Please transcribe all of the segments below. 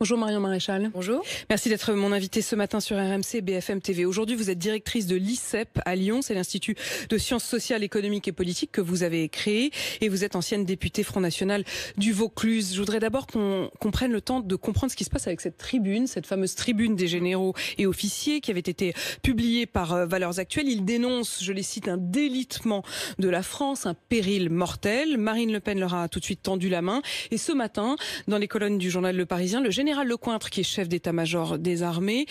Bonjour Marion Maréchal. Bonjour. Merci d'être mon invitée ce matin sur RMC BFM TV. Aujourd'hui, vous êtes directrice de l'ICEP à Lyon. C'est l'Institut de sciences sociales, économiques et politiques que vous avez créé. Et vous êtes ancienne députée Front National du Vaucluse. Je voudrais d'abord qu'on prenne le temps de comprendre ce qui se passe avec cette tribune, cette fameuse tribune des généraux et officiers qui avait été publiée par Valeurs Actuelles. Ils dénoncent, je les cite, un délitement de la France, un péril mortel. Marine Le Pen leur a tout de suite tendu la main. Et ce matin, dans les colonnes du journal Le Parisien, le général Lecointre, qui est chef d'état-major des armées,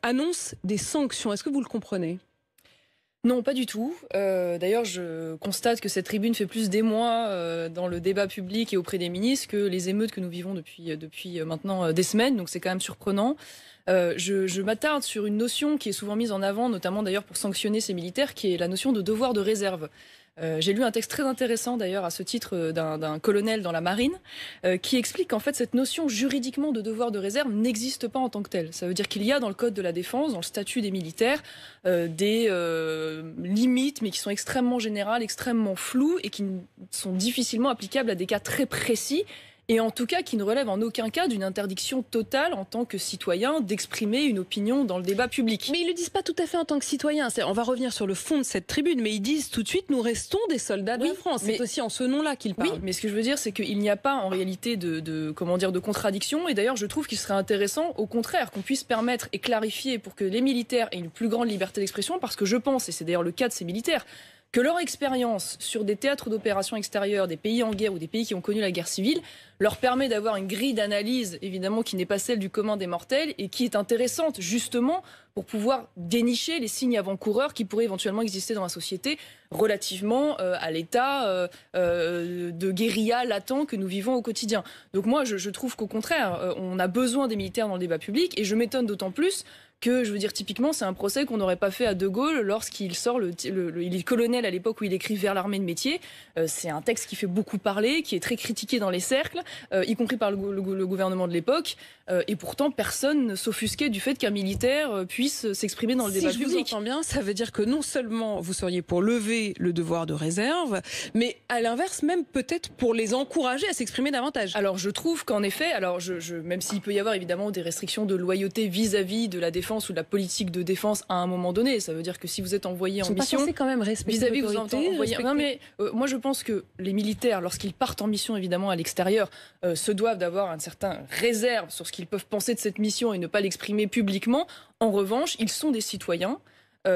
annonce des sanctions. Est-ce que vous le comprenez ? Non, pas du tout. D'ailleurs, je constate que cette tribune fait plus d'émoi dans le débat public et auprès des ministres que les émeutes que nous vivons depuis maintenant des semaines. Donc c'est quand même surprenant. Je m'attarde sur une notion qui est souvent mise en avant, notamment d'ailleurs pour sanctionner ces militaires, qui est la notion de devoir de réserve. J'ai lu un texte très intéressant d'ailleurs à ce titre d'un colonel dans la marine qui explique qu'en fait cette notion juridiquement de devoir de réserve n'existe pas en tant que telle. Ça veut dire qu'il y a dans le code de la défense, dans le statut des militaires, des limites mais qui sont extrêmement générales, extrêmement floues et qui sont difficilement applicables à des cas très précis. Et en tout cas qui ne relève en aucun cas d'une interdiction totale en tant que citoyen d'exprimer une opinion dans le débat public. Mais ils ne le disent pas tout à fait en tant que citoyen. On va revenir sur le fond de cette tribune, mais ils disent tout de suite nous restons des soldats de la France. C'est aussi en ce nom-là qu'ils parlent. Oui, mais ce que je veux dire, c'est qu'il n'y a pas en réalité de contradiction. Et d'ailleurs, je trouve qu'il serait intéressant, au contraire, qu'on puisse permettre et clarifier pour que les militaires aient une plus grande liberté d'expression, parce que je pense, et c'est d'ailleurs le cas de ces militaires, que leur expérience sur des théâtres d'opérations extérieures, des pays en guerre ou des pays qui ont connu la guerre civile, leur permet d'avoir une grille d'analyse, évidemment, qui n'est pas celle du commun des mortels et qui est intéressante, justement, pour pouvoir dénicher les signes avant-coureurs qui pourraient éventuellement exister dans la société relativement à l'état de guérilla latent que nous vivons au quotidien. Donc moi, je trouve qu'au contraire, on a besoin des militaires dans le débat public et je m'étonne d'autant plus que, je veux dire, typiquement, c'est un procès qu'on n'aurait pas fait à De Gaulle lorsqu'il sort, il est colonel à l'époque où il écrit Vers l'armée de métier. C'est un texte qui fait beaucoup parler, qui est très critiqué dans les cercles, y compris par le gouvernement de l'époque. Et pourtant, personne ne s'offusquait du fait qu'un militaire puisse s'exprimer dans le débat public. Si je vous entends bien, ça veut dire que non seulement vous seriez pour lever le devoir de réserve, mais à l'inverse, même peut-être pour les encourager à s'exprimer davantage. Alors, je trouve qu'en effet, même s'il peut y avoir évidemment des restrictions de loyauté vis-à-vis de la défense ou de la politique de défense à un moment donné, ça veut dire que si vous êtes envoyé en mission, pas censés quand même respecter l'autorité, non mais moi je pense que les militaires, lorsqu'ils partent en mission évidemment à l'extérieur, se doivent d'avoir un certain réserve sur ce qu'ils peuvent penser de cette mission et ne pas l'exprimer publiquement. En revanche, ils sont des citoyens.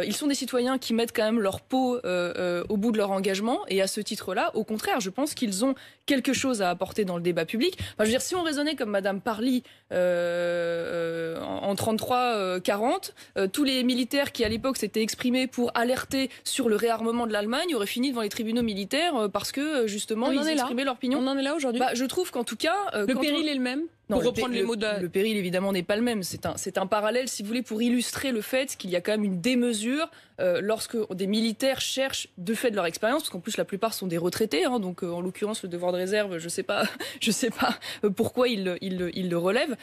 Ils sont des citoyens qui mettent quand même leur peau au bout de leur engagement. Et à ce titre-là, au contraire, je pense qu'ils ont quelque chose à apporter dans le débat public. Enfin, je veux dire, si on raisonnait comme Madame Parly en 33-40, tous les militaires qui, à l'époque, s'étaient exprimés pour alerter sur le réarmement de l'Allemagne auraient fini devant les tribunaux militaires parce que, justement, ils exprimaient leur opinion. On en est là aujourd'hui. Je trouve qu'en tout cas... le péril est le même. Non, pour reprendre les mots de... le péril, évidemment, n'est pas le même. C'est un parallèle, si vous voulez, pour illustrer le fait qu'il y a quand même une démesure lorsque des militaires cherchent, de fait de leur expérience, parce qu'en plus, la plupart sont des retraités, donc en l'occurrence, le devoir de réserve, je sais pas pourquoi ils le relèvent.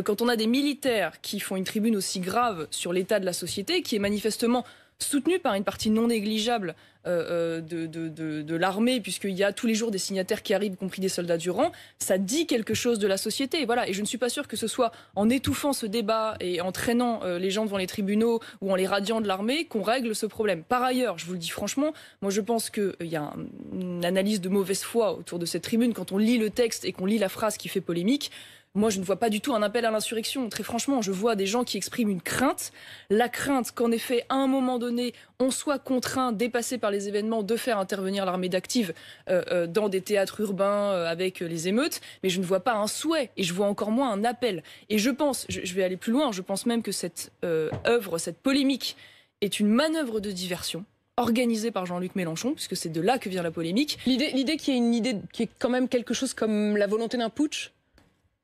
Quand on a des militaires qui font une tribune aussi grave sur l'état de la société, qui est manifestement soutenu par une partie non négligeable de l'armée, puisqu'il y a tous les jours des signataires qui arrivent, y compris des soldats du rang, ça dit quelque chose de la société. Et voilà. Et je ne suis pas sûre que ce soit en étouffant ce débat et en traînant les gens devant les tribunaux ou en les radiant de l'armée qu'on règle ce problème. Par ailleurs, je vous le dis franchement, moi je pense qu'il y a une analyse de mauvaise foi autour de cette tribune. Quand on lit le texte et qu'on lit la phrase qui fait polémique, moi, je ne vois pas du tout un appel à l'insurrection. Très franchement, je vois des gens qui expriment une crainte. La crainte qu'en effet, à un moment donné, on soit contraint, dépassé par les événements, de faire intervenir l'armée d'active dans des théâtres urbains avec les émeutes. Mais je ne vois pas un souhait et je vois encore moins un appel. Et je pense, je vais aller plus loin, je pense même que cette œuvre, cette polémique est une manœuvre de diversion organisée par Jean-Luc Mélenchon, puisque c'est de là que vient la polémique. L'idée qui est une idée qui est quand même quelque chose comme la volonté d'un putsch.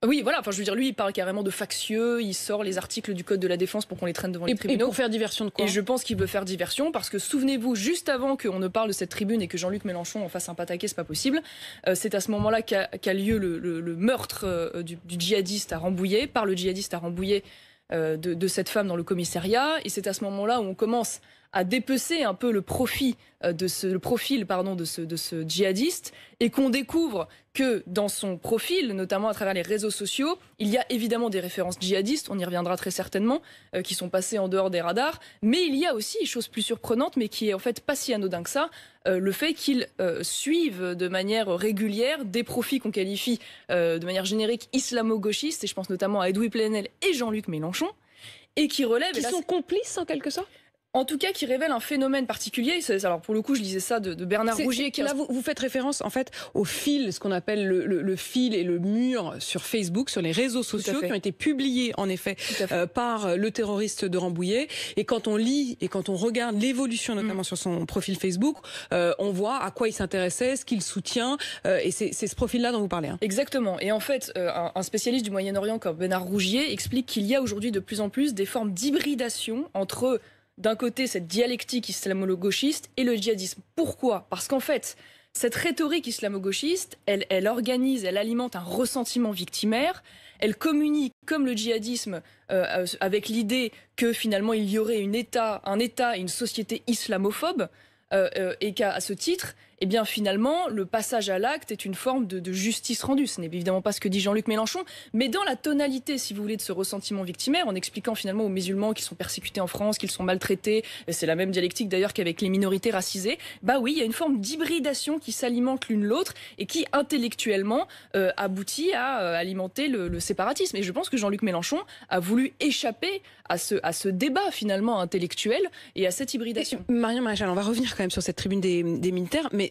Oui, voilà. Enfin, je veux dire, lui, il parle carrément de factieux. Il sort les articles du Code de la Défense pour qu'on les traîne devant les tribunaux. Et pour faire diversion de quoi ? Et je pense qu'il veut faire diversion parce que, souvenez-vous, juste avant qu'on ne parle de cette tribune et que Jean-Luc Mélenchon en fasse un pataquès, c'est pas possible. C'est à ce moment-là qu'a lieu le meurtre du djihadiste à Rambouillet, par le djihadiste à Rambouillet, de cette femme dans le commissariat. Et c'est à ce moment-là où on commence à dépecer un peu le profil de ce djihadiste, et qu'on découvre que dans son profil, notamment à travers les réseaux sociaux, il y a évidemment des références djihadistes, on y reviendra très certainement, qui sont passées en dehors des radars, mais il y a aussi, chose plus surprenante, mais qui est en fait pas si anodin que ça, le fait qu'ils suivent de manière régulière des profils qu'on qualifie de manière générique islamo-gauchistes, et je pense notamment à Edoui Plenel et Jean-Luc Mélenchon, et qui relèvent... Qui sont complices en quelque sorte ? En tout cas, qui révèle un phénomène particulier. Alors pour le coup, je lisais ça de Bernard Rougier. Là, vous faites référence en fait au fil, ce qu'on appelle le fil et le mur sur Facebook, sur les réseaux sociaux, qui ont été publiés en effet par le terroriste de Rambouillet. Et quand on lit et quand on regarde l'évolution, notamment sur son profil Facebook, on voit à quoi il s'intéressait, ce qu'il soutient. Et c'est ce profil-là dont vous parlez. Exactement. Et en fait, un spécialiste du Moyen-Orient comme Bernard Rougier explique qu'il y a aujourd'hui de plus en plus des formes d'hybridation entre... d'un côté, cette dialectique islamo-gauchiste et le djihadisme. Pourquoi ? Parce qu'en fait, cette rhétorique islamo-gauchiste, elle organise, elle alimente un ressentiment victimaire, elle communique comme le djihadisme avec l'idée que finalement il y aurait un État et une société islamophobe, et qu'à ce titre, eh bien finalement, le passage à l'acte est une forme de justice rendue. Ce n'est évidemment pas ce que dit Jean-Luc Mélenchon, mais dans la tonalité, si vous voulez, de ce ressentiment victimaire, en expliquant finalement aux musulmans qui sont persécutés en France, qu'ils sont maltraités, et c'est la même dialectique d'ailleurs qu'avec les minorités racisées, bah oui, il y a une forme d'hybridation qui s'alimente l'une l'autre et qui intellectuellement aboutit à alimenter le séparatisme. Et je pense que Jean-Luc Mélenchon a voulu échapper à ce débat finalement intellectuel et à cette hybridation. Marion Maréchal, on va revenir quand même sur cette tribune des militaires, mais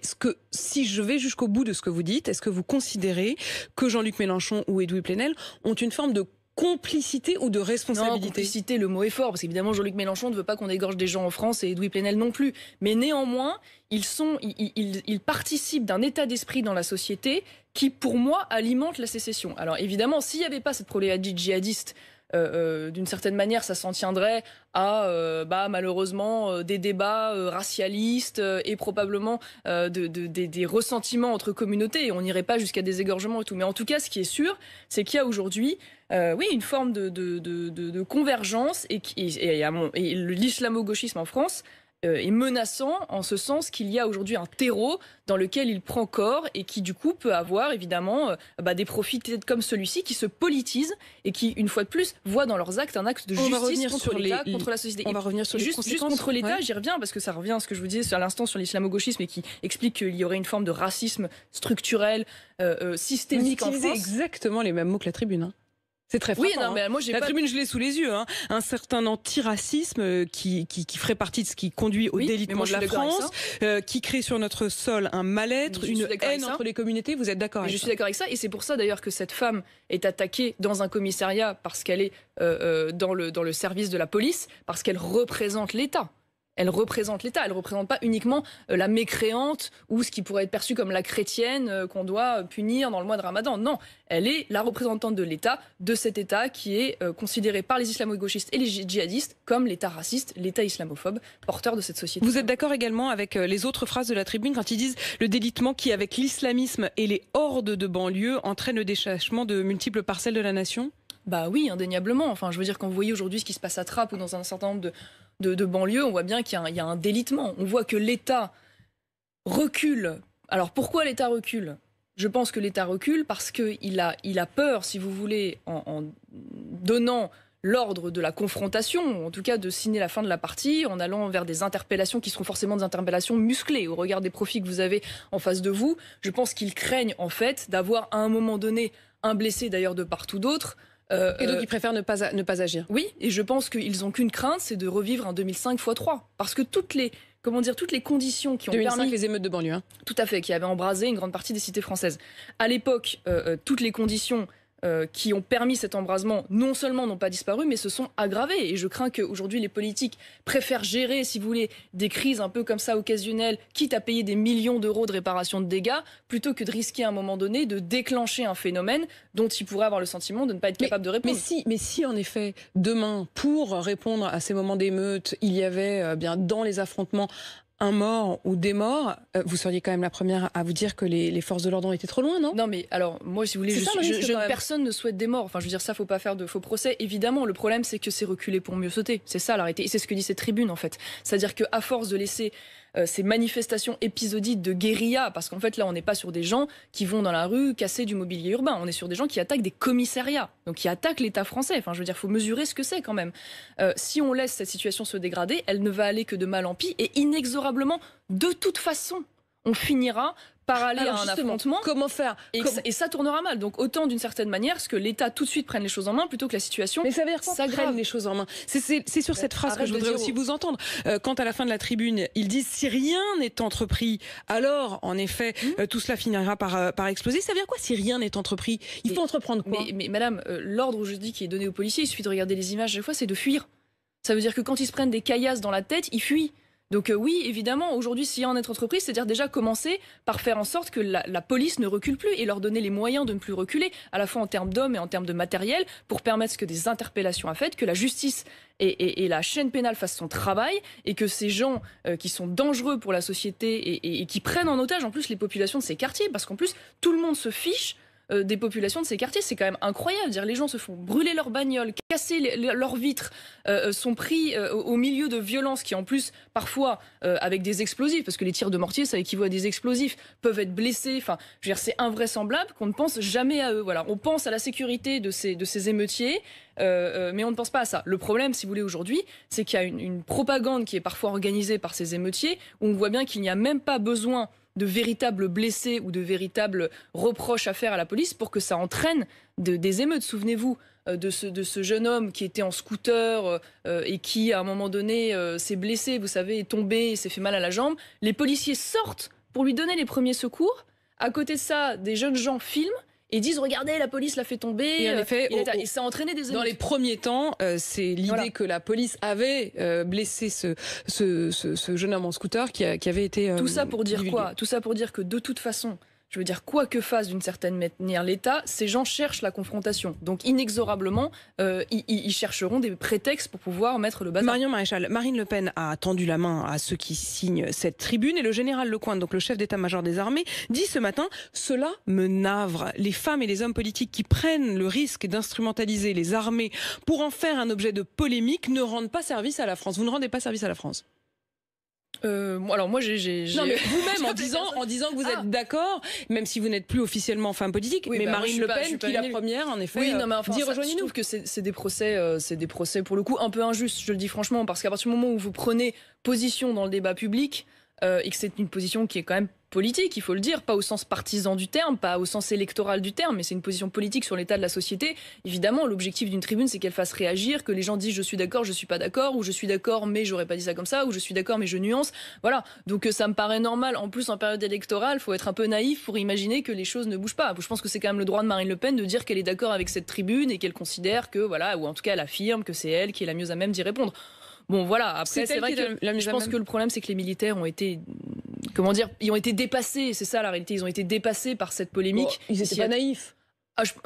si je vais jusqu'au bout de ce que vous dites, est-ce que vous considérez que Jean-Luc Mélenchon ou Edoui Plenel ont une forme de complicité ou de responsabilité? Non, complicité, le mot est fort, parce qu'évidemment Jean-Luc Mélenchon ne veut pas qu'on égorge des gens en France et Edoui Plenel non plus. Mais néanmoins, ils participent d'un état d'esprit dans la société qui, pour moi, alimente la sécession. Alors évidemment, s'il n'y avait pas cette problématique djihadiste, d'une certaine manière, ça s'en tiendrait à malheureusement des débats racialistes et probablement des ressentiments entre communautés. Et on n'irait pas jusqu'à des égorgements et tout. Mais en tout cas, ce qui est sûr, c'est qu'il y a aujourd'hui une forme de convergence et l'islamo-gauchisme en France est menaçant en ce sens qu'il y a aujourd'hui un terreau dans lequel il prend corps et qui du coup peut avoir évidemment des profits comme celui-ci qui se politisent et qui une fois de plus voient dans leurs actes un acte de justice contre l'État, contre la société. On va revenir sur juste contre l'État, j'y reviens parce que ça revient à ce que je vous disais à l'instant sur l'islamo-gauchisme et qui explique qu'il y aurait une forme de racisme structurel, systémique en France. Vous utilisez exactement les mêmes mots que la Tribune, hein. C'est très frappant. Oui, non, mais moi, la Tribune, je l'ai sous les yeux. Hein. Un certain antiracisme qui ferait partie de ce qui conduit au délitement de la France, qui crée sur notre sol un mal-être, une haine entre les communautés. Vous êtes d'accord avec ça? Je suis d'accord avec ça. Et c'est pour ça d'ailleurs que cette femme est attaquée dans un commissariat parce qu'elle est dans le service de la police, parce qu'elle représente l'État. Elle représente l'État, elle ne représente pas uniquement la mécréante ou ce qui pourrait être perçu comme la chrétienne qu'on doit punir dans le mois de Ramadan. Non, elle est la représentante de l'État, de cet État qui est considéré par les islamo-gauchistes et les djihadistes comme l'État raciste, l'État islamophobe, porteur de cette société. Vous êtes d'accord également avec les autres phrases de la Tribune quand ils disent le délitement qui, avec l'islamisme et les hordes de banlieue, entraîne le détachement de multiples parcelles de la nation? Bah oui, indéniablement. Enfin, je veux dire, quand vous voyez aujourd'hui ce qui se passe à Trappes ou dans un certain nombre de banlieues, on voit bien qu'il y a un délitement. On voit que l'État recule. Alors pourquoi l'État recule ? Je pense que l'État recule parce qu'il a peur, si vous voulez, en donnant l'ordre de la confrontation, en tout cas de signer la fin de la partie, en allant vers des interpellations qui seront forcément des interpellations musclées au regard des profils que vous avez en face de vous. Je pense qu'ils craignent en fait d'avoir à un moment donné un blessé d'ailleurs de part ou d'autre. Et donc ils préfèrent ne pas agir. Oui, et je pense qu'ils n'ont qu'une crainte, c'est de revivre un 2005 x3. Parce que toutes les conditions qui ont 2005, permis... les émeutes de banlieue. Hein. Tout à fait, qui avaient embrasé une grande partie des cités françaises. À l'époque, toutes les conditions qui ont permis cet embrasement, non seulement n'ont pas disparu, mais se sont aggravées. Et je crains qu'aujourd'hui, les politiques préfèrent gérer, si vous voulez, des crises un peu comme ça occasionnelles, quitte à payer des millions d'euros de réparation de dégâts, plutôt que de risquer à un moment donné de déclencher un phénomène dont ils pourraient avoir le sentiment de ne pas être capable de répondre. Mais si en effet, demain, pour répondre à ces moments d'émeute, il y avait bien dans les affrontements un mort ou des morts, vous seriez quand même la première à vous dire que les forces de l'ordre ont été trop loin, non? Non, mais alors, moi, si vous voulez, personne ne souhaite des morts. Enfin, je veux dire, ça, faut pas faire de faux procès. Évidemment, le problème, c'est que c'est reculer pour mieux sauter. C'est ça, la réalité. Et c'est ce que dit cette tribune, en fait. C'est-à-dire qu'à force de laisser ces manifestations épisodiques de guérilla, parce qu'en fait, là, on n'est pas sur des gens qui vont dans la rue casser du mobilier urbain. On est sur des gens qui attaquent des commissariats, donc qui attaquent l'État français. Enfin, je veux dire, il faut mesurer ce que c'est quand même. Si on laisse cette situation se dégrader, elle ne va aller que de mal en pis et inexorablement, de toute façon, on finira par aller à un affrontement. Comment faire? Et ça tournera mal. Donc autant d'une certaine manière, ce que l'État tout de suite prenne les choses en main plutôt que la situation. Mais ça veut dire quoi, prenne les choses en main? C'est sur cette phrase que je voudrais aussi vous entendre. Quand à la fin de la tribune, ils disent si rien n'est entrepris, alors en effet tout cela finira par exploser. Ça veut dire quoi si rien n'est entrepris? Il faut entreprendre quoi? Mais madame, l'ordre aujourd'hui qui est donné aux policiers, il suffit de regarder les images chaque fois, c'est de fuir. Ça veut dire que quand ils se prennent des caillasses dans la tête, ils fuient. Donc oui, évidemment, aujourd'hui, s'il y a en être entreprise, c'est-à-dire déjà commencer par faire en sorte que la police ne recule plus et leur donner les moyens de ne plus reculer, à la fois en termes d'hommes et en termes de matériel, pour permettre que des interpellations soient faites, que la justice et la chaîne pénale fassent son travail et que ces gens qui sont dangereux pour la société et qui prennent en otage en plus les populations de ces quartiers, parce qu'en plus, tout le monde se fiche des populations de ces quartiers. C'est quand même incroyable. Dire, les gens se font brûler leurs bagnoles, casser leurs vitres, sont pris au milieu de violences qui en plus parfois avec des explosifs, parce que les tirs de mortier ça équivaut à des explosifs, peuvent être blessés. Enfin, je veux dire, c'est invraisemblable qu'on ne pense jamais à eux. Voilà, on pense à la sécurité de ces émeutiers. Mais on ne pense pas à ça. Le problème, si vous voulez, aujourd'hui, c'est qu'il y a une propagande qui est parfois organisée par ces émeutiers, où on voit bien qu'il n'y a même pas besoin de véritables blessés ou de véritables reproches à faire à la police pour que ça entraîne des émeutes. Souvenez-vous de ce jeune homme qui était en scooter et qui, à un moment donné, s'est blessé, vous savez, est tombé, s'est fait mal à la jambe. Les policiers sortent pour lui donner les premiers secours. À côté de ça, des jeunes gens filment et disent regardez, la police l'a fait tomber. Et en effet, et ça a entraîné des émeutes. Dans les premiers temps, c'est l'idée que la police avait blessé ce jeune homme en scooter qui avait été tout ça pour dire divulgué. Quoi? Tout ça pour dire que de toute façon, je veux dire, quoi que fasse d'une certaine manière l'État, ces gens cherchent la confrontation. Donc inexorablement, ils chercheront des prétextes pour pouvoir mettre le bazar. Marion Maréchal, Marine Le Pen a tendu la main à ceux qui signent cette tribune et le général Lecointre, donc le chef d'état-major des armées, dit ce matin « Cela me navre. Les femmes et les hommes politiques qui prennent le risque d'instrumentaliser les armées pour en faire un objet de polémique ne rendent pas service à la France. » Vous ne rendez pas service à la France? Alors moi j'ai non mais vous-même en disant que vous êtes d'accord, même si vous n'êtes plus officiellement femme politique, oui, mais Marine Le Pen qui la première en effet dit rejoignez-nous. Je trouve que c'est des procès pour le coup un peu injustes, je le dis franchement, parce qu'à partir du moment où vous prenez position dans le débat public et que c'est une position qui est quand même politique, il faut le dire, pas au sens partisan du terme, pas au sens électoral du terme, mais c'est une position politique sur l'état de la société. Évidemment, l'objectif d'une tribune, c'est qu'elle fasse réagir, que les gens disent je suis d'accord, je suis pas d'accord, ou je suis d'accord mais j'aurais pas dit ça comme ça, ou je suis d'accord mais je nuance. Voilà, donc ça me paraît normal. En plus, en période électorale, il faut être un peu naïf pour imaginer que les choses ne bougent pas. Je pense que c'est quand même le droit de Marine Le Pen de dire qu'elle est d'accord avec cette tribune et qu'elle considère que, voilà, ou en tout cas elle affirme que c'est elle qui est la mieux à même d'y répondre. Bon voilà, après c'est vrai que je pense que le problème c'est que les militaires ont été, comment dire, ils ont été dépassés, c'est ça la réalité, ils ont été dépassés par cette polémique. Bon, ils étaient pas naïfs.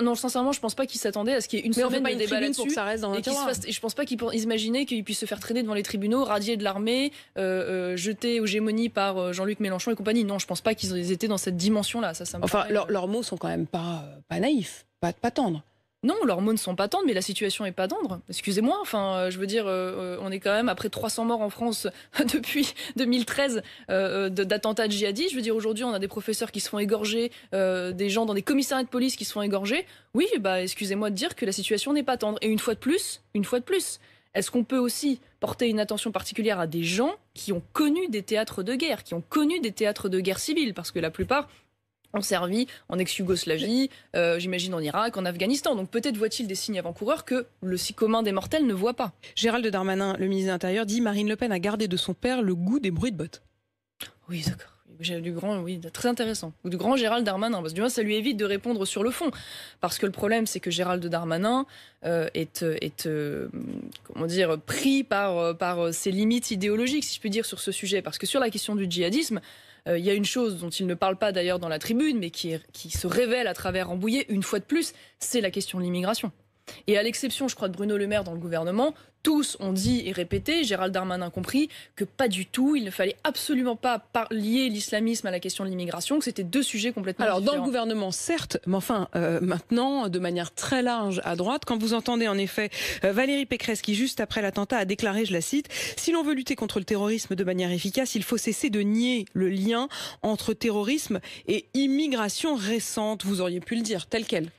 Non, sincèrement, je pense pas qu'ils s'attendaient à ce qu'il y ait une semaine de débat là-dessus. Je pense pas qu'ils imaginaient qu'ils puissent se faire traîner devant les tribunaux, radiés de l'armée, jetés aux gémonies par Jean-Luc Mélenchon et compagnie. Non, je pense pas qu'ils étaient dans cette dimension-là. Ça me paraît... leurs mots sont quand même pas naïfs, pas tendres. Non, leurs mots ne sont pas tendres, mais la situation est pas tendre. Excusez-moi, enfin, je veux dire, on est quand même après 300 morts en France depuis 2013 d'attentats djihadistes. Je veux dire, aujourd'hui, on a des professeurs qui se font égorger, des gens dans des commissariats de police qui se font égorger. Oui, bah, excusez-moi de dire que la situation n'est pas tendre. Et une fois de plus, est-ce qu'on peut aussi porter une attention particulière à des gens qui ont connu des théâtres de guerre, qui ont connu des théâtres de guerre civile, parce que la plupart ont servi en ex-Yougoslavie, j'imagine en Irak, en Afghanistan. Donc peut-être voit-il des signes avant-coureurs que le si commun des mortels ne voit pas. Gérald Darmanin, le ministre de l'Intérieur, dit Marine Le Pen a gardé de son père le goût des bruits de bottes. Oui, d'accord. Très intéressant. Du grand Gérald Darmanin, parce que du moins ça lui évite de répondre sur le fond. Parce que le problème, c'est que Gérald Darmanin est comment dire, pris par ses limites idéologiques, si je puis dire, sur ce sujet. Parce que sur la question du djihadisme, il y a une chose dont il ne parle pas d'ailleurs dans la tribune, mais qui se révèle à travers Rambouillet, une fois de plus, c'est la question de l'immigration. Et à l'exception, je crois, de Bruno Le Maire dans le gouvernement, tous ont dit et répété, Gérald Darmanin compris, que pas du tout, il ne fallait absolument pas lier l'islamisme à la question de l'immigration, que c'était deux sujets complètement différents. Dans le gouvernement, certes, mais enfin, maintenant, de manière très large à droite, quand vous entendez en effet Valérie Pécresse qui, juste après l'attentat, a déclaré, je la cite, « Si l'on veut lutter contre le terrorisme de manière efficace, il faut cesser de nier le lien entre terrorisme et immigration récente ». Vous auriez pu le dire, tel quel.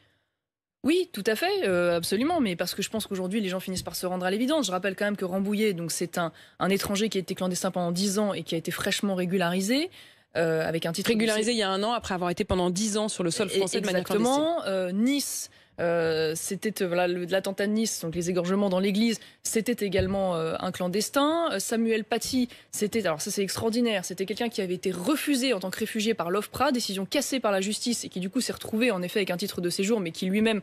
Oui, tout à fait, absolument, mais parce que je pense qu'aujourd'hui, les gens finissent par se rendre à l'évidence. Je rappelle quand même que Rambouillet, donc c'est un étranger qui a été clandestin pendant 10 ans et qui a été fraîchement régularisé. Avec un titre régularisé il y a un an, après avoir été pendant 10 ans sur le sol français de manière clandestine. Nice, c'était l'attentat de Nice, donc les égorgements dans l'église, c'était également un clandestin. Samuel Paty, alors ça c'est extraordinaire, c'était quelqu'un qui avait été refusé en tant que réfugié par l'OFPRA, décision cassée par la justice et qui du coup s'est retrouvé en effet avec un titre de séjour, mais qui lui-même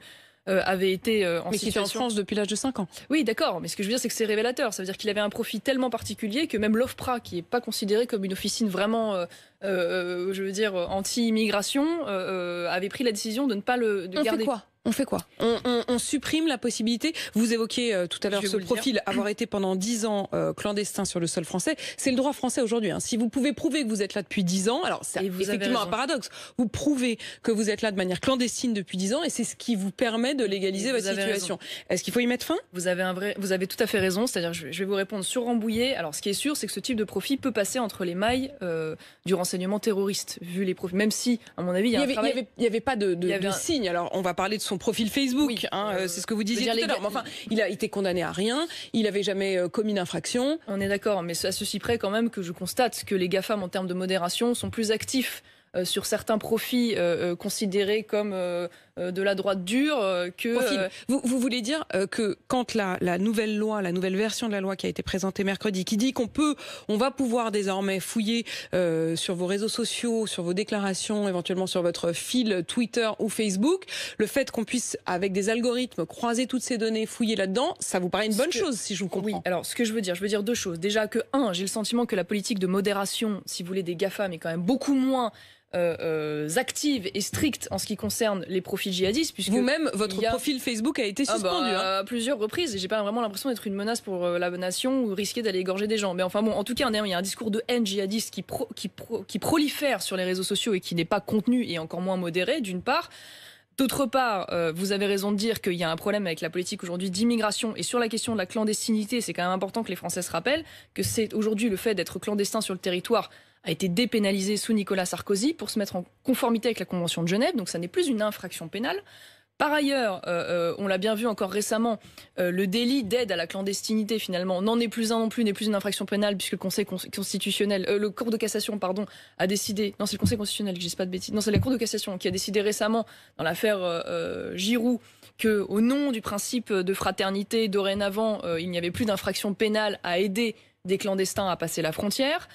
avait été en situation... Mais qui était en France depuis l'âge de 5 ans. Oui, d'accord, mais ce que je veux dire, c'est que c'est révélateur. Ça veut dire qu'il avait un profil tellement particulier que même l'OFPRA, qui n'est pas considérée comme une officine vraiment, anti-immigration, avait pris la décision de ne pas le garder. On fait quoi? On supprime la possibilité. Vous évoquiez tout à l'heure ce profil, avoir été pendant 10 ans clandestin sur le sol français. C'est le droit français aujourd'hui. Si vous pouvez prouver que vous êtes là depuis 10 ans, alors c'est effectivement un paradoxe. Vous prouvez que vous êtes là de manière clandestine depuis 10 ans et c'est ce qui vous permet de légaliser votre situation. Est-ce qu'il faut y mettre fin? Vous avez tout à fait raison. C'est-à-dire, je vais vous répondre sur Rambouillet. Alors, ce qui est sûr, c'est que ce type de profil peut passer entre les mailles du renseignement terroriste, vu les profils. Même si, à mon avis, il y avait pas de signe. Alors, on va parler de son profil Facebook, oui, c'est ce que vous disiez tout à l'heure. Mais enfin, il a été condamné à rien, il n'avait jamais commis d'infraction. On est d'accord, mais à ceci près quand même que je constate que les GAFAM en termes de modération sont plus actifs sur certains profils considérés comme de la droite dure que... Vous voulez dire que quand la nouvelle loi, la nouvelle version de la loi qui a été présentée mercredi, qui dit on va pouvoir désormais fouiller sur vos réseaux sociaux, sur vos déclarations, éventuellement sur votre fil Twitter ou Facebook, le fait qu'on puisse, avec des algorithmes, croiser toutes ces données, fouiller là-dedans, ça vous paraît une bonne chose, si je vous comprends? Oui, alors ce que je veux dire deux choses. Déjà que, j'ai le sentiment que la politique de modération, si vous voulez, des GAFAM est quand même beaucoup moins active et stricte en ce qui concerne les profils djihadistes, puisque vous-même votre profil Facebook a été suspendu à plusieurs reprises et j'ai pas vraiment l'impression d'être une menace pour la nation ou risquer d'aller égorger des gens. Mais enfin bon, en tout cas, il y a un discours de haine djihadiste qui prolifère sur les réseaux sociaux et qui n'est pas contenu et encore moins modéré, d'une part. D'autre part, vous avez raison de dire qu'il y a un problème avec la politique aujourd'hui d'immigration et sur la question de la clandestinité, c'est quand même important que les Français se rappellent que c'est aujourd'hui le fait d'être clandestin sur le territoire a été dépénalisé sous Nicolas Sarkozy pour se mettre en conformité avec la Convention de Genève, donc ça n'est plus une infraction pénale. Par ailleurs, on l'a bien vu encore récemment, le délit d'aide à la clandestinité finalement n'en est plus un non plus, n'est plus une infraction pénale puisque le Conseil constitutionnel, le Cour de cassation pardon, a décidé, non c'est le Conseil constitutionnel, je dis pas de bêtises, non c'est la Cour de cassation qui a décidé récemment dans l'affaire Giroud que au nom du principe de fraternité dorénavant il n'y avait plus d'infraction pénale à aider des clandestins à passer la frontière.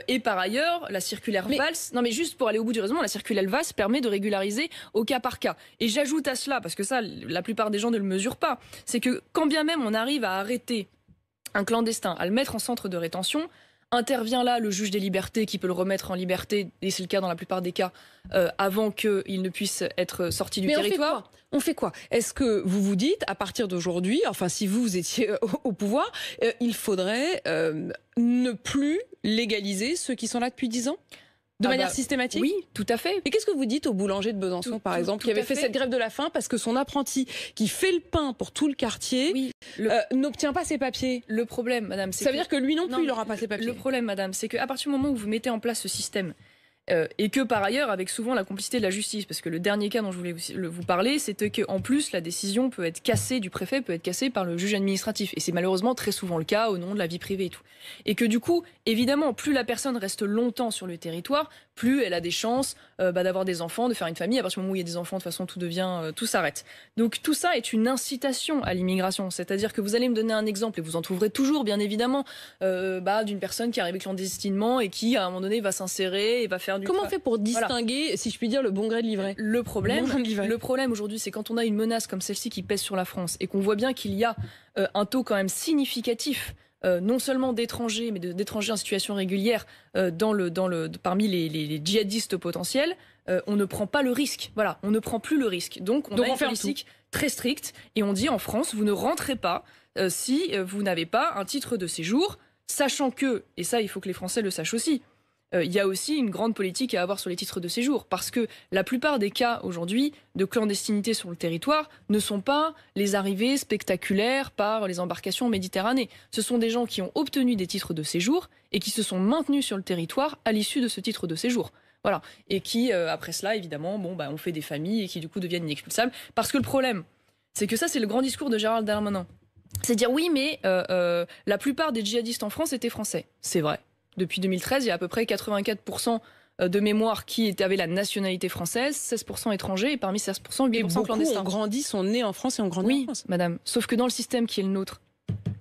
Et par ailleurs, la circulaire Valls, non mais juste pour aller au bout du raisonnement, la circulaire Valls permet de régulariser au cas par cas. Et j'ajoute à cela, parce que ça, la plupart des gens ne le mesurent pas, c'est que quand bien même on arrive à arrêter un clandestin, à le mettre en centre de rétention, intervient là le juge des libertés qui peut le remettre en liberté, et c'est le cas dans la plupart des cas, avant qu'il ne puisse être sorti du territoire. On fait quoi? Est-ce que vous vous dites, à partir d'aujourd'hui, enfin si vous étiez au pouvoir, il faudrait ne plus légaliser ceux qui sont là depuis 10 ans? De manière systématique? Oui, tout à fait. Et qu'est-ce que vous dites au boulanger de Besançon, par exemple, qui avait fait cette grève de la faim parce que son apprenti, qui fait le pain pour tout le quartier, n'obtient pas ses papiers? Le problème, madame, c'est ça veut dire que lui non plus, il n'aura pas ses papiers. Le problème, madame, c'est qu'à partir du moment où vous mettez en place ce système, et que par ailleurs, avec souvent la complicité de la justice, parce que le dernier cas dont je voulais vous parler, c'était qu'en plus, la décision peut être cassée du préfet, peut être cassée par le juge administratif. Et c'est malheureusement très souvent le cas au nom de la vie privée et tout. Et que du coup, évidemment, plus la personne reste longtemps sur le territoire, plus elle a des chances d'avoir des enfants, de faire une famille. À partir du moment où il y a des enfants, de toute façon, tout s'arrête. Donc tout ça est une incitation à l'immigration. C'est-à-dire que vous allez me donner un exemple, et vous en trouverez toujours, bien évidemment, d'une personne qui arrive clandestinement et qui, à un moment donné, va s'insérer et va faire du... Comment on fait pour distinguer, si je puis dire, le bon gré de livret? Le problème aujourd'hui, c'est quand on a une menace comme celle-ci qui pèse sur la France et qu'on voit bien qu'il y a un taux quand même significatif non seulement d'étrangers, mais d'étrangers en situation régulière parmi les djihadistes potentiels, on ne prend pas le risque. Voilà, on ne prend plus le risque. Donc on a une politique très strictes et on dit en France, vous ne rentrez pas si vous n'avez pas un titre de séjour, sachant que, et ça il faut que les Français le sachent aussi, il y a aussi une grande politique à avoir sur les titres de séjour, parce que la plupart des cas aujourd'hui de clandestinité sur le territoire ne sont pas les arrivées spectaculaires par les embarcations en Méditerranée. Ce sont des gens qui ont obtenu des titres de séjour et qui se sont maintenus sur le territoire à l'issue de ce titre de séjour. Voilà. Et qui, après cela, évidemment, ont fait des familles et qui du coup deviennent inexpulsables. Parce que le problème, c'est que ça, c'est le grand discours de Gérald Darmanin. C'est dire oui, mais la plupart des djihadistes en France étaient français. C'est vrai. Depuis 2013, il y a à peu près 84% de mémoires qui avaient la nationalité française, 16% étrangers et parmi 16%, 8% clandestins. Ont grandi, sont nés en France et ont grandi en France. Oui, madame. Sauf que dans le système qui est le nôtre,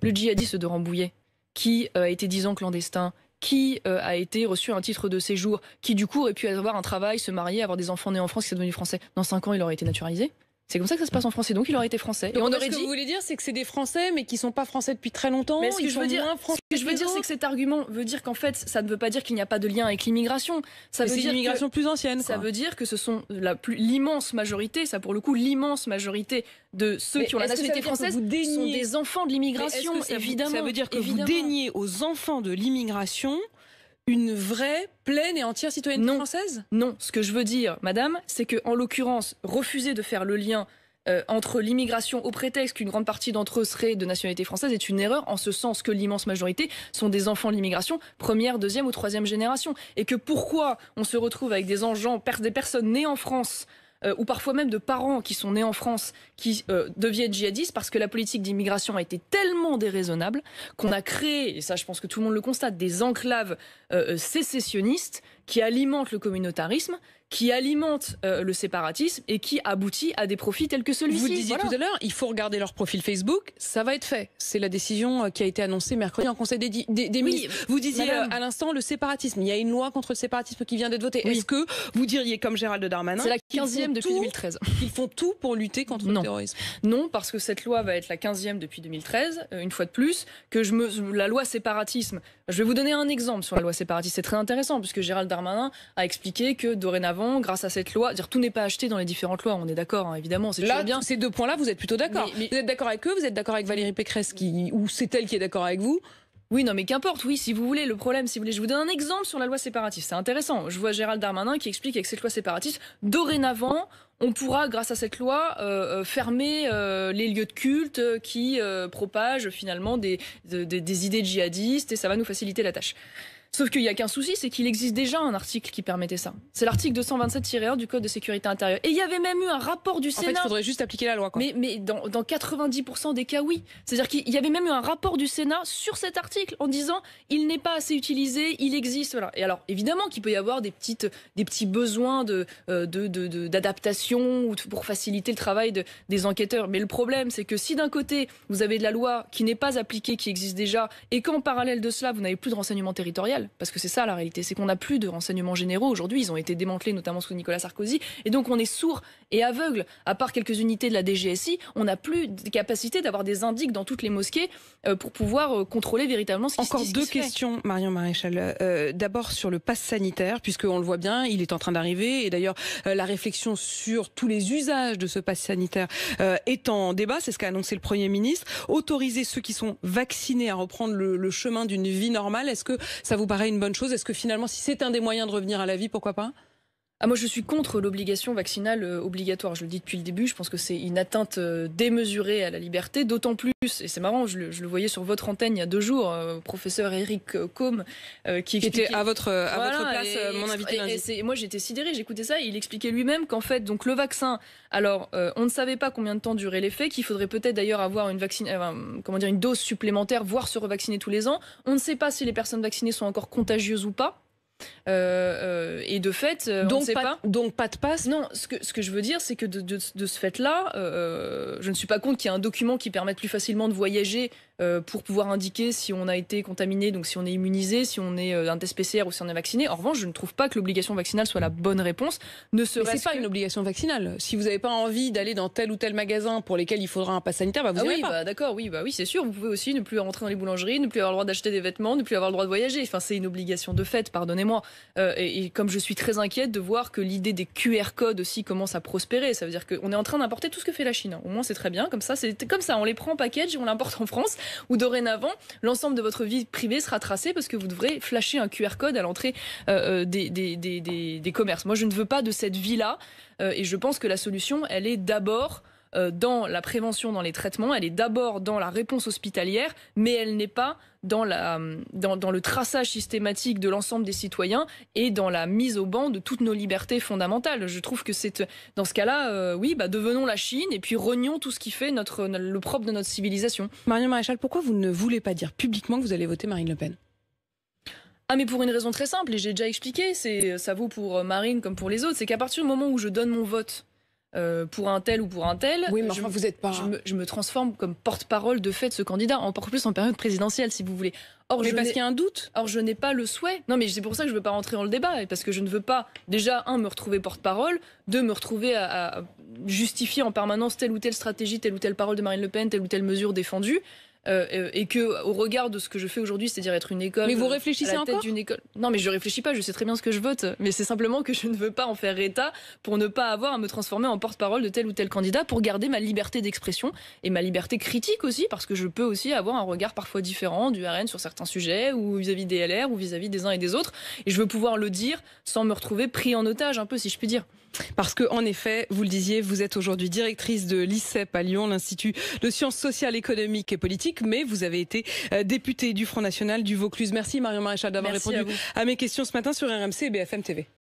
le djihadiste de Rambouillet, qui a été 10 ans clandestin, qui a été reçu un titre de séjour, qui du coup aurait pu avoir un travail, se marier, avoir des enfants nés en France, qui sont devenus français, dans 5 ans, il aurait été naturalisé. C'est comme ça que ça se passe en France, et donc il aurait été français. Et on aurait dit... Ce que vous voulez dire, c'est que c'est des Français, mais qui ne sont pas français depuis très longtemps. Mais ce que je veux dire, c'est que cet argument veut dire qu'en fait, ça ne veut pas dire qu'il n'y a pas de lien avec l'immigration. Ça veut dire l'immigration plus ancienne. Ça veut dire que ce sont l'immense majorité, ça pour le coup, l'immense majorité de ceux qui ont la nationalité française sont des enfants de l'immigration, évidemment. Ça veut dire que vous déniez aux enfants de l'immigration une vraie, pleine et entière citoyenneté française ? Non, ce que je veux dire, madame, c'est qu'en l'occurrence, refuser de faire le lien entre l'immigration au prétexte qu'une grande partie d'entre eux seraient de nationalité française est une erreur, en ce sens que l'immense majorité sont des enfants de l'immigration, première, deuxième ou troisième génération. Et que pourquoi on se retrouve avec des personnes nées en France, ou parfois même de parents qui sont nés en France, qui deviennent djihadistes, parce que la politique d'immigration a été tellement déraisonnable qu'on a créé, et ça je pense que tout le monde le constate, des enclaves sécessionnistes qui alimentent le communautarisme, qui alimente le séparatisme et qui aboutit à des profits tels que celui-ci. Vous le disiez tout à l'heure, il faut regarder leur profil Facebook, ça va être fait. C'est la décision qui a été annoncée mercredi en Conseil des ministres. Vous disiez à l'instant le séparatisme. Il y a une loi contre le séparatisme qui vient d'être votée. Est-ce que vous diriez, comme Gérald Darmanin, c'est la 15e depuis 2013, qu'ils font tout pour lutter contre le terrorisme? Non, parce que cette loi va être la 15e depuis 2013, une fois de plus, la loi séparatisme. Je vais vous donner un exemple sur la loi séparatisme. C'est très intéressant, puisque Gérald Darmanin a expliqué que dorénavant, grâce à cette loi, tout n'est pas acheté dans les différentes lois, on est d'accord, hein, évidemment, c'est toujours bien. Ces deux points-là, vous êtes plutôt d'accord. Vous êtes d'accord avec eux, vous êtes d'accord avec Valérie Pécresse, ou c'est elle qui est d'accord avec vous? Oui, non, mais qu'importe, oui, si vous voulez, le problème, si vous voulez, je vous donne un exemple sur la loi séparatiste, c'est intéressant. Je vois Gérald Darmanin qui explique avec cette loi séparatiste, dorénavant, on pourra, grâce à cette loi, fermer les lieux de culte qui propagent finalement des idées djihadistes et ça va nous faciliter la tâche. Sauf qu'il n'y a qu'un souci, c'est qu'il existe déjà un article qui permettait ça. C'est l'article 227-1 du Code de sécurité intérieure. Et il y avait même eu un rapport du Sénat. En fait, il faudrait juste appliquer la loi, quoi. Mais dans 90% des cas, oui. C'est-à-dire qu'il y avait même eu un rapport du Sénat sur cet article en disant il n'est pas assez utilisé, il existe. Voilà. Et alors, évidemment qu'il peut y avoir des petits besoins d'adaptation ou pour faciliter le travail des enquêteurs. Mais le problème, c'est que si d'un côté, vous avez de la loi qui n'est pas appliquée, qui existe déjà, et qu'en parallèle de cela, vous n'avez plus de renseignement territorial, parce que c'est ça la réalité, c'est qu'on n'a plus de renseignements généraux. Aujourd'hui, ils ont été démantelés, notamment sous Nicolas Sarkozy, et donc on est sourd et aveugle. À part quelques unités de la DGSI, on n'a plus de capacité d'avoir des indices dans toutes les mosquées pour pouvoir contrôler véritablement ce qui se fait. Encore deux questions, Marion Maréchal. D'abord sur le pass sanitaire, puisqu'on le voit bien, il est en train d'arriver, et d'ailleurs la réflexion sur tous les usages de ce pass sanitaire est en débat, c'est ce qu'a annoncé le Premier ministre. Autoriser ceux qui sont vaccinés à reprendre le chemin d'une vie normale, est-ce que ça vous paraît une bonne chose? Est-ce que finalement, si c'est un des moyens de revenir à la vie, pourquoi pas? Moi, je suis contre l'obligation vaccinale obligatoire. Je le dis depuis le début, je pense que c'est une atteinte démesurée à la liberté, d'autant plus, et c'est marrant, je le voyais sur votre antenne il y a 2 jours, professeur Eric Combe, qui était à votre place, mon invité lundi. Moi, j'étais sidérée, j'écoutais ça, et il expliquait lui-même qu'en fait, donc le vaccin, alors, on ne savait pas combien de temps durait l'effet, qu'il faudrait peut-être d'ailleurs avoir une dose supplémentaire, voire se revacciner tous les ans. On ne sait pas si les personnes vaccinées sont encore contagieuses ou pas. Et de fait, on ne sait pas. Donc pas de passe. Non, ce que je veux dire, c'est que de ce fait-là, je ne suis pas contre qu'il y ait un document qui permette plus facilement de voyager pour pouvoir indiquer si on a été contaminé, donc si on est immunisé, si on est un test PCR ou si on est vacciné. En revanche, je ne trouve pas que l'obligation vaccinale soit la bonne réponse. Mais c'est pas une obligation vaccinale. Si vous n'avez pas envie d'aller dans tel ou tel magasin pour lesquels il faudra un pass sanitaire, vous n'irez pas. D'accord, oui, c'est sûr. Vous pouvez aussi ne plus rentrer dans les boulangeries, ne plus avoir le droit d'acheter des vêtements, ne plus avoir le droit de voyager. Enfin, c'est une obligation de fait, pardonnez-moi. Et comme je suis très inquiète de voir que l'idée des QR codes aussi commence à prospérer, ça veut dire qu'on est en train d'importer tout ce que fait la Chine. Au moins, c'est très bien. Comme ça, on les prend en package et on l'importe en France. Où dorénavant, l'ensemble de votre vie privée sera tracé parce que vous devrez flasher un QR code à l'entrée des commerces. Moi, je ne veux pas de cette vie-là et je pense que la solution, elle est d'abord dans la prévention, dans les traitements, elle est d'abord dans la réponse hospitalière, mais elle n'est pas dans le traçage systématique de l'ensemble des citoyens et dans la mise au ban de toutes nos libertés fondamentales. Je trouve que c'est dans ce cas-là, devenons la Chine et puis renions tout ce qui fait le propre de notre civilisation. Marion Maréchal, pourquoi vous ne voulez pas dire publiquement que vous allez voter Marine Le Pen ? Ah, mais pour une raison très simple, et j'ai déjà expliqué, ça vaut pour Marine comme pour les autres, c'est qu'à partir du moment où je donne mon vote pour un tel ou pour un tel, oui, mais enfin, vous êtes pas... je me transforme comme porte-parole de fait de ce candidat, encore plus en période présidentielle, si vous voulez. Mais parce qu'il y a un doute. Or, je n'ai pas le souhait. Non, mais c'est pour ça que je ne veux pas rentrer dans le débat, parce que je ne veux pas, déjà, me retrouver porte-parole, me retrouver à justifier en permanence telle ou telle stratégie, telle ou telle parole de Marine Le Pen, telle ou telle mesure défendue. Et que au regard de ce que je fais aujourd'hui, c'est-à-dire être une école. Mais vous réfléchissez encore ? Non, mais je réfléchis pas. Je sais très bien ce que je vote. Mais c'est simplement que je ne veux pas en faire état pour ne pas avoir à me transformer en porte-parole de tel ou tel candidat, pour garder ma liberté d'expression et ma liberté critique aussi, parce que je peux aussi avoir un regard parfois différent du RN sur certains sujets, ou vis-à-vis des LR, ou vis-à-vis des uns et des autres. Et je veux pouvoir le dire sans me retrouver pris en otage, un peu, si je puis dire. Parce que, en effet, vous le disiez, vous êtes aujourd'hui directrice de l'ICEP à Lyon, l'Institut de sciences sociales, économiques et politiques, mais vous avez été députée du Front National du Vaucluse. Merci Marion Maréchal d'avoir répondu à mes questions ce matin sur RMC et BFM TV.